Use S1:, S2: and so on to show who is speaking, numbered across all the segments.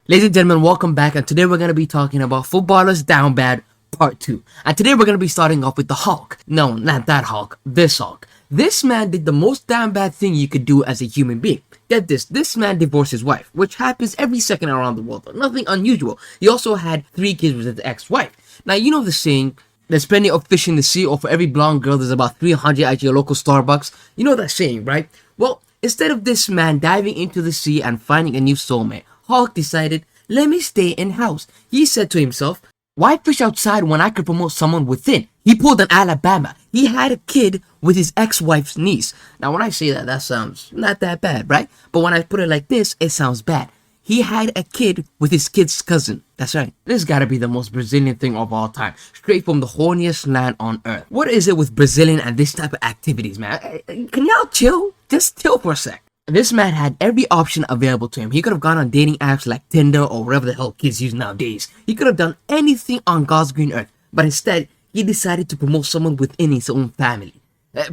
S1: Ladies and gentlemen, welcome back, and today we're going to be talking about Footballers Down Bad Part 2. And today we're going to be starting off with the Hulk. No, not that Hulk, this Hulk. This man did the most damn bad thing you could do as a human being. Get this man divorced his wife, which happens every second around the world. Nothing unusual. He also had 3 kids with his ex-wife. Now, you know the saying, there's plenty of fish in the sea, or for every blonde girl there's about 300 at your local Starbucks. You know that saying, right? Well, instead of this man diving into the sea and finding a new soulmate, Hulk decided, let me stay in-house. He said to himself, why fish outside when I could promote someone within? He pulled an Alabama. He had a kid with his ex-wife's niece. Now, when I say that, that sounds not that bad, right? But when I put it like this, it sounds bad. He had a kid with his kid's cousin. That's right. This gotta be the most Brazilian thing of all time. Straight from the horniest land on earth. What is it with Brazilian and this type of activities, man? Can y'all chill? Just chill for a sec. This man had every option available to him. He could have gone on dating apps like Tinder or whatever the hell kids use nowadays. He could have done anything on God's green earth. But instead, he decided to promote someone within his own family.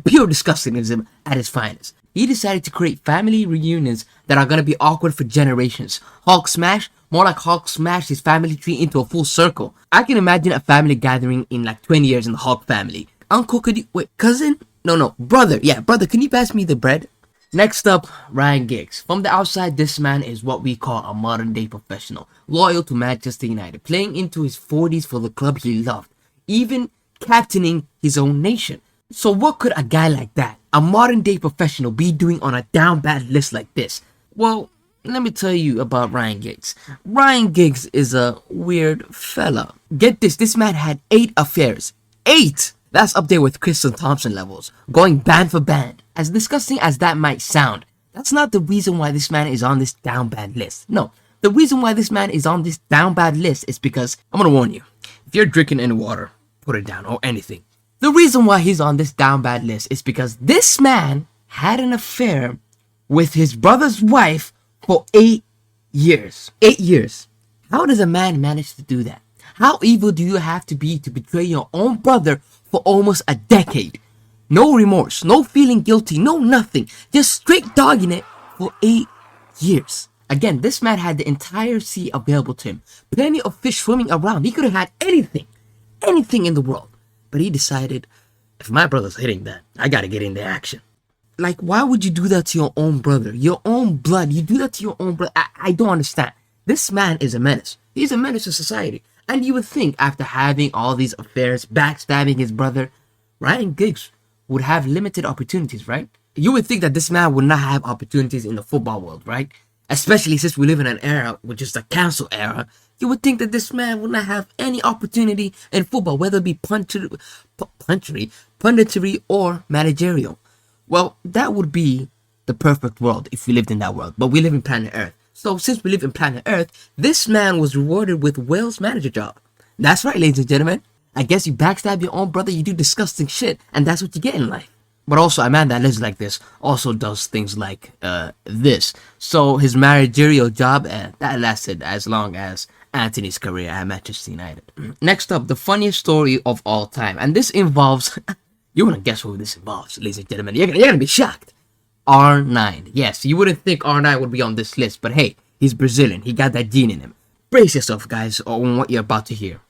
S1: Pure disgustingism at its finest. He decided to create family reunions that are going to be awkward for generations. Hulk smash? More like Hulk smashed his family tree into a full circle. I can imagine a family gathering in like 20 years in the Hulk family. Uncle, could you... Wait, cousin? No, brother. Yeah, brother, can you pass me the bread? Next up, Ryan Giggs. From the outside, this man is what we call a modern-day professional. Loyal to Manchester United, playing into his 40s for the club he loved, even captaining his own nation. So what could a guy like that, a modern-day professional, be doing on a down-bad list like this? Well, let me tell you about Ryan Giggs. Ryan Giggs is a weird fella. Get this man had 8 affairs. 8! That's up there with Kristen Thompson levels, going band for band. As disgusting as that might sound, that's not the reason why this man is on this down bad list. No, the reason why this man is on this down bad list is because, I'm gonna warn you, if you're drinking any water, put it down, or anything. The reason why he's on this down bad list is because this man had an affair with his brother's wife for 8 years. 8 years. How does a man manage to do that? How evil do you have to be to betray your own brother for almost a decade? No remorse, no feeling guilty, no nothing. Just straight dogging it for 8 years. Again, this man had the entire sea available to him. Plenty of fish swimming around. He could have had anything in the world. But he decided, if my brother's hitting that, I gotta get in the action. Like, why would you do that to your own brother? Your own blood. You do that to your own brother. I don't understand. This man is a menace. He's a menace to society. And you would think, after having all these affairs, backstabbing his brother, Ryan Giggs would have limited opportunities, right? You would think that this man would not have opportunities in the football world, right? Especially since we live in an era, which is the cancel era. You would think that this man would not have any opportunity in football, whether it be punditry, or managerial. Well, that would be the perfect world if we lived in that world. But we live in planet Earth. So since we live in planet Earth, this man was rewarded with Wales' manager job. That's right, ladies and gentlemen. I guess you backstab your own brother, you do disgusting shit, and that's what you get in life. But also, a man that lives like this also does things like this. So his managerial job, that lasted as long as Anthony's career at Manchester United. Next up, the funniest story of all time. And this involves, you wanna guess who this involves, ladies and gentlemen. You're gonna be shocked. R9. Yes, you wouldn't think R9 would be on this list, but hey, he's Brazilian. He got that gene in him. Brace yourself, guys, on what you're about to hear.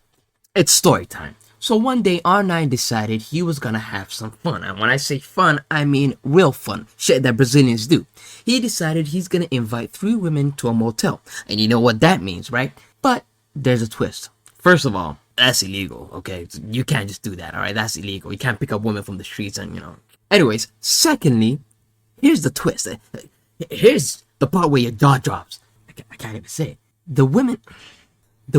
S1: It's story time. So one day, R9 decided he was gonna have some fun. And when I say fun, I mean real fun. Shit that Brazilians do. He decided he's gonna invite 3 women to a motel. And you know what that means, right? But there's a twist. First of all, that's illegal, okay? You can't just do that, alright? That's illegal. You can't pick up women from the streets and, Anyways, secondly, here's the twist. Here's the part where your jaw drops. I can't even say it. The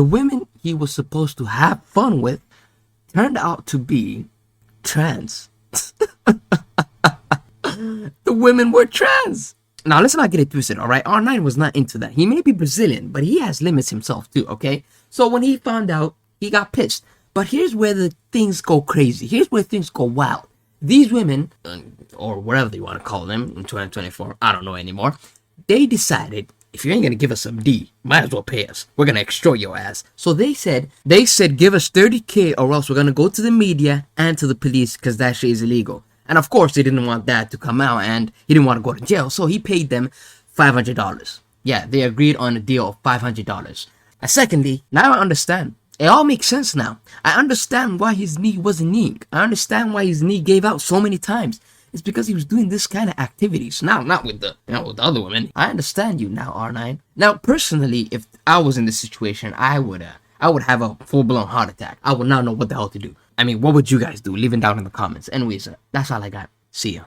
S1: women he was supposed to have fun with turned out to be trans. The women were trans. Now, let's not get it twisted, alright? R9 was not into that. He may be Brazilian, but he has limits himself too, okay? So when he found out, he got pissed. But here's where the things go crazy. Here's where things go wild. These women, or whatever you want to call them in 2024, I don't know anymore, they decided, if you ain't gonna give us some D, might as well pay us. We're gonna extort your ass. So they said, give us 30K or else we're gonna go to the media and to the police because that shit is illegal. And of course, they didn't want that to come out and he didn't want to go to jail. So he paid them $500. Yeah, they agreed on a deal of $500. Secondly, now I understand. It all makes sense now. I understand why his knee wasn't kneeing. I understand why his knee gave out so many times. It's because he was doing this kind of activities. Now, not with the, with the other women. I understand you now, R9. Now, personally, if I was in this situation, I would have a full-blown heart attack. I would not know what the hell to do. I mean, what would you guys do? Leave it down in the comments. Anyways, that's all I got. See ya.